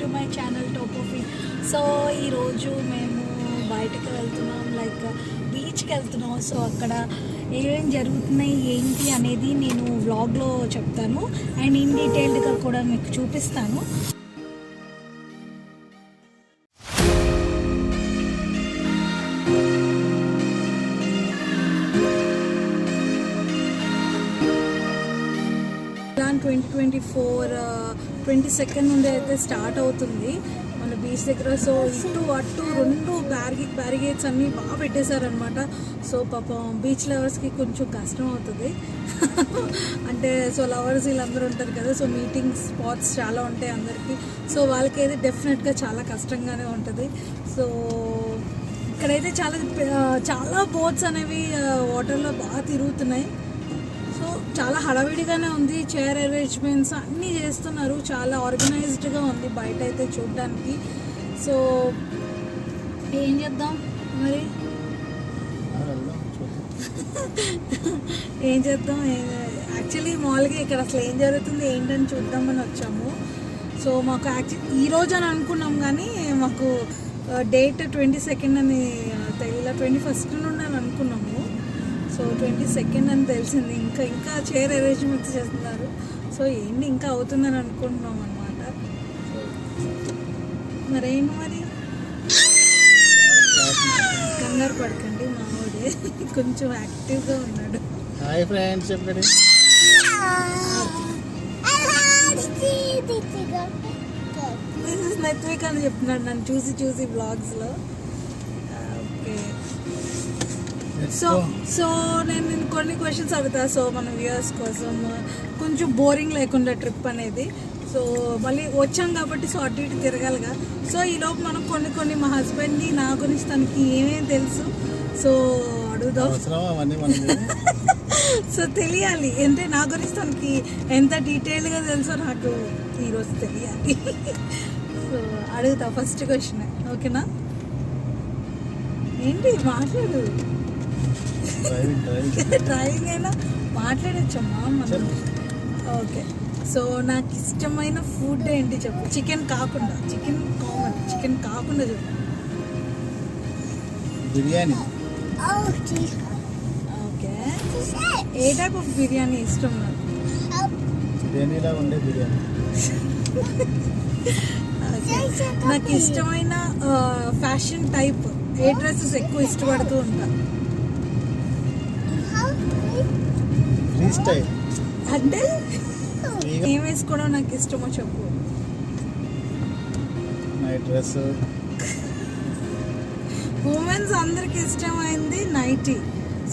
To my channel top of it. So ఈరోజు మేము బయటకు వెళ్తున్నాం, లైక్ బీచ్కి వెళ్తున్నాం. సో అక్కడ ఏమేం జరుగుతున్నాయి ఏంటి అనేది నేను వ్లాగ్లో చెప్తాను అండ్ ఇన్ డీటెయిల్డ్గా కూడా మీకు చూపిస్తాను. ప్లాన్ 2024 22 నుండి అయితే స్టార్ట్ అవుతుంది మన బీచ్ దగ్గర. సో ఇటు అటు రెండు బ్యారిగేట్స్ అన్నీ బాగా పెట్టేశారనమాట. సో పాపం బీచ్ లవర్స్కి కొంచెం కష్టం అవుతుంది. అంటే సో లవర్స్ వీళ్ళందరూ ఉంటారు కదా, సో మీటింగ్ స్పాట్స్ చాలా ఉంటాయి అందరికీ. సో వాళ్ళకైతే డెఫినెట్గా చాలా కష్టంగానే ఉంటుంది. సో ఇక్కడైతే చాలా బోట్స్ అనేవి వాటర్లో బాగా తిరుగుతున్నాయి. సో చాలా హడావిడిగానే ఉంది, చైర్ అరేంజ్మెంట్స్ అన్నీ చేస్తున్నారు, చాలా ఆర్గనైజ్డ్గా ఉంది బయట అయితే చూడడానికి. సో ఏం చేద్దాం మరి, ఏం చేద్దాం. యాక్చువల్లీ మామూలుగా ఇక్కడ అసలు ఏం జరుగుతుంది ఏంటని చూద్దామని వచ్చాము. సో మాకు ఈరోజు అని అనుకున్నాం కానీ మాకు డేట్ 22 అని తెలియదు, 21 నుండి అని అనుకున్నాము. సో 22 అని తెలిసింది. ఇంకా చైర్ అరేంజ్మెంట్స్ చేస్తున్నారు. సో ఏంటి ఇంకా అవుతుందని అనుకుంటున్నాం అనమాట. మరేంటి మరి, కంగారు పడకండి, మావాడే కొంచెం యాక్టివ్గా ఉన్నాడు. హాయ్ ఫ్రెండ్స్ చెప్పండి. దిస్ ఇస్ నెత్విక్ అని చెప్తున్నాడు నన్ను చూసి బ్లాగ్స్లో. ఓకే, సో నేను కొన్ని క్వశ్చన్స్ అడుగుతా. సో మన వ్యూయర్స్ కోసం కొంచెం బోరింగ్ లేకుండా ట్రిప్ అనేది. సో మళ్ళీ వచ్చాం కాబట్టి సో అటు ఇటు తిరగాలిగా. సో ఈలోపు మనం కొన్ని మా హస్బెండ్ని నా గురించి తనకి ఏమేమి తెలుసు సో అడుగుదాం. సో తెలియాలి అంటే నా గురించి తనకి ఎంత డీటెయిల్గా తెలుసో నాకు ఈరోజు తెలియాలి. సో అడుగుతా ఫస్ట్ క్వశ్చన్, ఓకేనా? ఏంటి మాట్లాడు, డ్రైవింగ్ అయినా మాట్లాడచ్చమ్మా మనం. ఓకే, సో నాకు ఇష్టమైన ఫుడ్ ఏంటి చెప్పు. చికెన్ కాకుండా చెప్పు. Biryani. Okay, A type of biryani ఇష్టం నాకు? బిర్యానీలా ఉండే బిర్యానీ. నాకు ఇష్టమైన ఫ్యాషన్ టైప్ ఏ డ్రెస్సెస్ ఎక్కువ ఇష్టపడుతూ ఉంటా అంటే ఏం వేసుకోవడం నాకు ఇష్టమో చెప్పు. Night dress. ఉమెన్స్ అందరికి ఇష్టమైంది నైటీ.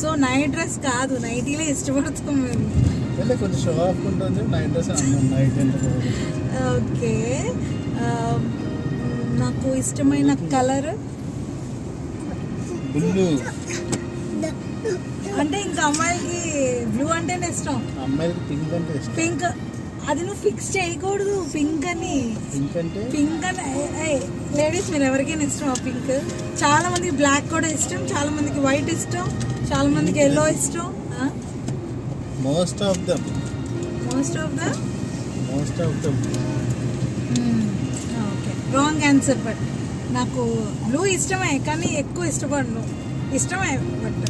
సో నైట్ డ్రెస్ కాదు, నైటీలే ఇష్టపడతాం మేము. కొంచెం షో ఆఫ్ ఉంటుంది నైట్ డ్రెస్. ఓకే, నాకు ఇష్టమైన కలర్ బ్లూ. అంటే ఇంకా అమ్మాయిలకి బ్లూ అంటేనే ఇష్టం, అమ్మాయిలకి పింక్ అంటే ఇష్టం. పింక్ అది నువ్వు ఫిక్స్ చేయకూడదు. పింక్ అని లేడీస్ మీరు ఎవరికైనా ఇష్టం ఆ పింక్. చాలా మందికి బ్లాక్ కూడా ఇష్టం, చాలా మందికి వైట్ ఇష్టం, చాలా మందికి ఎల్లో ఇష్టం. Most of them okay, wrong answer. But నాకు బ్లూ ఇష్టమే కానీ ఎక్కువ ఇష్టపడను. ఇష్టమే బట్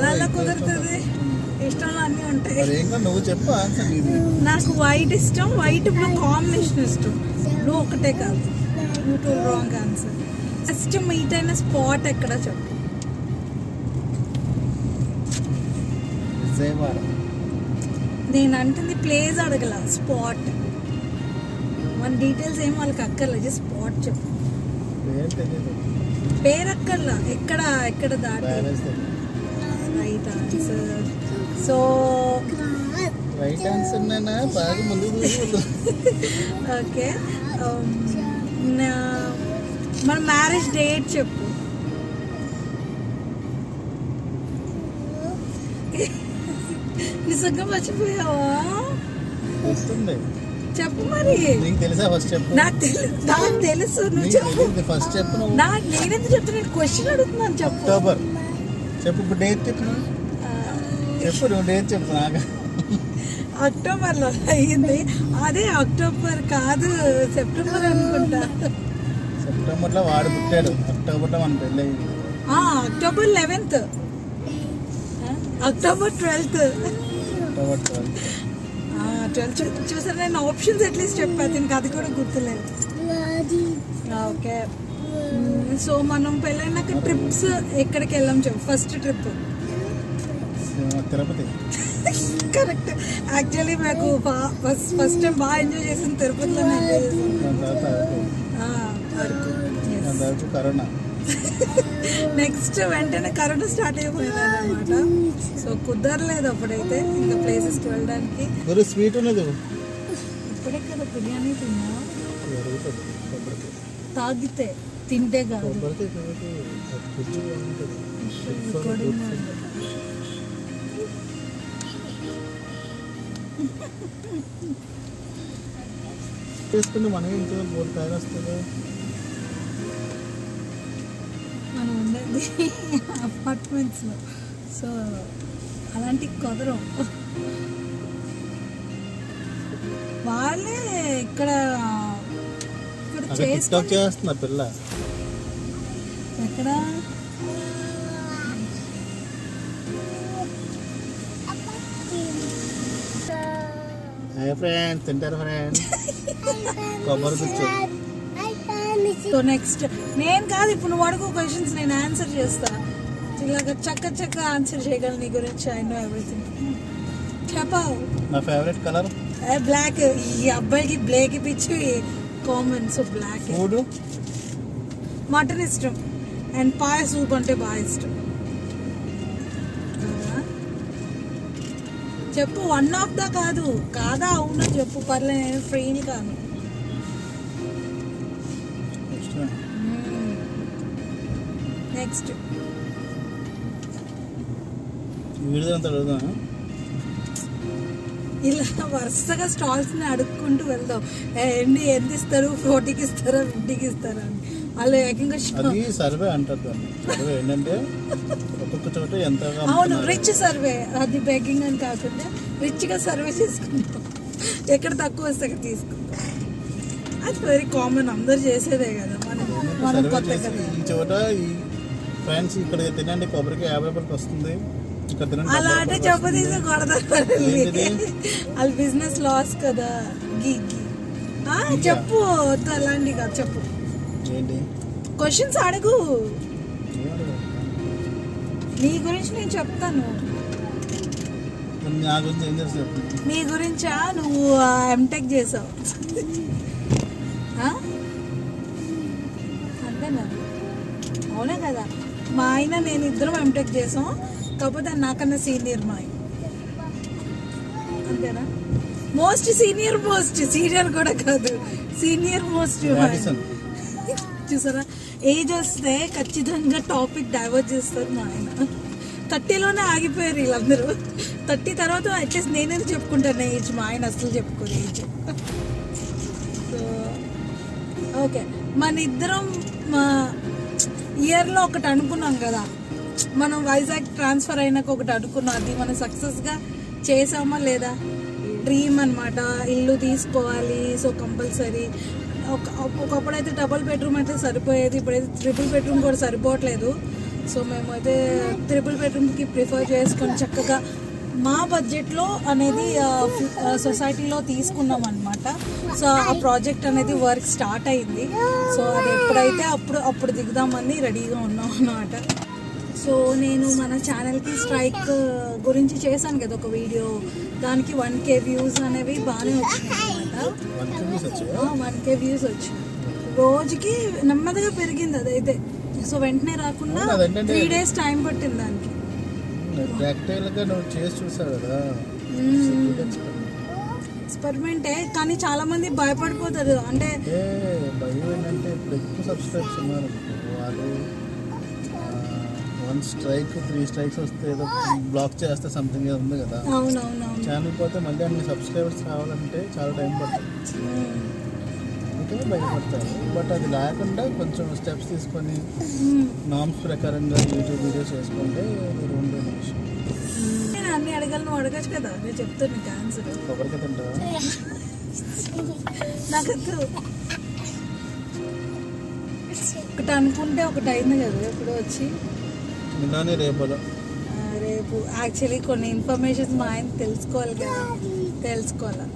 అలా కుదురుతుంది. ఇష్టంలో అన్నీ ఉంటాయి. నువ్వు చెప్పు ఆన్సర్. నాకు వైట్ ఇష్టం, వైట్ బ్లూ కాంబినేషన్ ఇష్టం. బ్లూ ఒకటే కాదు. Beautiful wrong answer. First meet అయిన స్పాట్ ఎక్కడ చెప్పు. నేను అంటుంది ప్లేస్ అడగల, స్పాట్. మన డీటెయిల్స్ ఏం వాళ్ళకి అక్కర్లేదు, జస్ట్ స్పాట్ చెప్పు. పేరు అక్కర్లా, ఎక్కడ దాటి. Right answer. So right answer బాగా ముందు. ఓకే, మన మ్యారేజ్ డేట్ చెప్పు. నిజంగా మర్చిపోయావా? చెప్పు మరి. నాకు తెలుసు, నువ్వు చెప్పు. ఫస్ట్ చెప్పు. నేనెందుకు చెప్తున్నాను, క్వశ్చన్ అడుగుతున్నాను. చెప్పు. అక్టోబర్. చెప్పు. ఇప్పుడు డేట్ చెప్పు. నువ్వు డేట్ చెప్పు. అక్టోబర్లో అయ్యింది. అదే అక్టోబర్ కాదు, సెప్టెంబర్ అనుకుంటా. సెప్టెంబర్లో వాడు పుట్టాడు, అక్టోబర్లో మన పెళ్ళి అయింది. October 11th, October 12th. October 12. 12 చూసారు. నేను ఆప్షన్స్ అట్లీస్ట్ చెప్పాను, దీనికి అది కూడా గుర్తులేదు. ఓకే, సో మనం పెళ్ళైనాక ట్రిప్స్ ఎక్కడికి వెళ్ళాం చెప్పు. First trip Tirupati. Correct. Actually నాకు ఫస్ట్ టైం బాగా ఎంజాయ్ చేసిన తిరుపతిలోనే ఎంజాయ్ చేసాను. దాని తర్వాత కరోనా. నెక్స్ట్ వెంటనే కరోనా స్టార్ట్ అయిపోయింది అనమాట. సో కుదరలేదు అప్పుడైతే ఇంకా ప్లేసెస్కి వెళ్ళడానికి. ஒரு స్వీట్ ఉన్నది ఇప్పుడే కదా బిర్యానీ తిన్నా, జరుగుతుంది కొబ్బరికి. తాగితే తింటే కాదు. కొబ్బరికి కాబట్టి అది రుచి బాగుంటుంది. రికార్డింగ్ చేసుకుంటే మనమే ఇంట్లో బోర్డు తయారు వస్తుంది. మనం ఉండేది అపార్ట్మెంట్స్లో, సో అలాంటి కుదరం. వాళ్ళే ఇక్కడ అక్కడ టిక్టాక్ చేస్తున్నా పిల్ల. ఎక్కడ హాయ్ ఫ్రెండ్స్, తింటారు ఫ్రెండ్స్ కొబ్బరి గుచ్చు. సో నెక్స్ట్ నేను కాదు, ఇప్పుడు నువ్వు అడుగు క్వశ్చన్స్, నేను ఆన్సర్ చేస్తా. ఇలాగ చక్క ఆన్సర్ చేయగలను నీ గురించి. I know everything. చెప్పావు. నా ఫేవరెట్ కలర్ బ్లాక్. ఈ అబ్బాయికి బ్లాక్ పిచ్చి common. So black. Food mutton ఇష్టం, అండ్ పాయ సూప్ అంటే బాగా ఇష్టం. చెప్పు, వన్ ఆఫ్ ద కాదు. కాదా అవునా చెప్పు, పర్లేదు, నేను ఫ్రీని కాను. నెక్స్ట్ వీడియో అంతా అడుగుదా. ఇలా వరుసగా స్టాల్స్ ని అడుక్కుంటూ వెళ్దాం. ఎండి ఎంత ఇస్తారు, 40కి ఇస్తారా, 50కి ఇస్తారా అని. వాళ్ళు ఏకంగా అది సర్వే అంటారు దాన్ని. సర్వే ఏంటంటే ఒక్కొక్క చోట ఎంత. అవును, రిచ్ సర్వే. అది బెగ్గింగ్ అని కాకుండా రిచ్ గా సర్వే చేసుకుంటాం. ఎక్కడ తక్కువ వస్తే అక్కడ తీసుకుంటాం. అది వెరీ కామన్, అందరు చేసేదే కదా. మనం కొత్త కదా. ఈ చోట ఈ ఫ్రెండ్స్ ఇక్కడ తినండి కొబ్బరికి 50 రూపాయలకి వస్తుంది, ఇక్కడ తినండి. అలా అంటే చెప్పదీసి కొడతారు. వాళ్ళ బిజినెస్ లాస్ కదా. గీ చెప్పు, అలాంటి కాదు చెప్పు. ఏంటి క్వశ్చన్స్ అడుగు. నీ గురించి నేను చెప్తాను. నా గురించి ఏం తెలుసు చెప్పు. నీ గురించా? నువ్వు ఎంటెక్ చేసావు అంతేనా? అవునా కదా? మా ఆయన నేను ఇద్దరం ఎంటెక్ చేసాం, కాకపోతే నాకన్నా సీనియర్ మా ఆయన. అంతేనా? మోస్ట్ సీనియర్ కూడా కాదు, సీనియర్ మోస్ట్. చూసారా, ఏజ్ వస్తే ఖచ్చితంగా టాపిక్ డైవర్ట్ చేస్తారు మా ఆయన. 30లోనే ఆగిపోయారు వీళ్ళందరూ. 30 తర్వాత అట్లీస్ట్ నేనే చెప్పుకుంటాను ఏజ్, మా ఆయన అసలు చెప్పుకోరు ఏజ్. సో ఓకే, మన ఇద్దరం మా ఇయర్లో ఒకటి అనుకున్నాం కదా, మనం వైజాగ్ ట్రాన్స్ఫర్ అయినాక ఒకటి అనుకున్నాం. అది మనం సక్సెస్గా చేసామా లేదా? డ్రీమ్ అనమాట, ఇల్లు తీసుకోవాలి. సో కంపల్సరీ ఒకప్పుడైతే డబుల్ బెడ్రూమ్ అయితే సరిపోయేది, ఇప్పుడైతే ట్రిపుల్ బెడ్రూమ్ కూడా సరిపోవట్లేదు. సో మేమైతే ట్రిపుల్ బెడ్రూమ్కి ప్రిఫర్ చేసుకొని చక్కగా మా బడ్జెట్లో అనేది సొసైటీలో తీసుకున్నాం అనమాట. సో ఆ ప్రాజెక్ట్ అనేది వర్క్ స్టార్ట్ అయింది. సో అది ఎప్పుడైతే అప్పుడు దిగుదామని రెడీగా ఉన్నాం అన్నమాట. సో నేను మన ఛానల్కి స్ట్రైక్ గురించి చేశాను కదా ఒక వీడియో, దానికి 1K వ్యూస్ అనేవి బాగానే వచ్చినాయి అనమాట. 1K వ్యూస్ వచ్చాయి. రోజుకి నెమ్మదిగా పెరిగింది అదైతే. సో వెంటనే రాకుండా 3 days టైం పట్టింది దానికి. ఎక్స్పెరిమెంటే, కానీ చాలా మంది భయపడిపోతారు. అంటే భయం ఏంటంటే ఇప్పుడు ఎక్కువ సబ్స్క్రైబ్స్ ఉన్నారు వాళ్ళు. 1 strike 3 strikes వస్తే ఏదో బ్లాక్ చేస్తే సంథింగ్ ఉంది కదా. అవునవును. ఛానల్ పోతే మళ్ళీ అన్ని సబ్స్క్రైబర్స్ రావాలంటే చాలా టైం పడుతుంది, అందుకే భయపడతారు. బట్ అది లేకుండా కొంచెం స్టెప్స్ తీసుకొని నామ్స్ ప్రకారంగా యూట్యూబ్ వీడియోస్ చేసుకుంటే ఎన్ని అడగాలి నువ్వు అడగచ్చు కదా, నేను చెప్తాను నీకు ఆన్సర్. కొబ్బరికాయ తింటావా? నాకు ఒకటి అనుకుంటే ఒకటి అయింది కదా ఇప్పుడు వచ్చి. నిన్ననే రేపలో రేపు యాక్చువల్లీ కొన్ని ఇన్ఫర్మేషన్స్ మా ఆయన తెలుసుకోవాలి కదా, తెలుసుకోవాలా.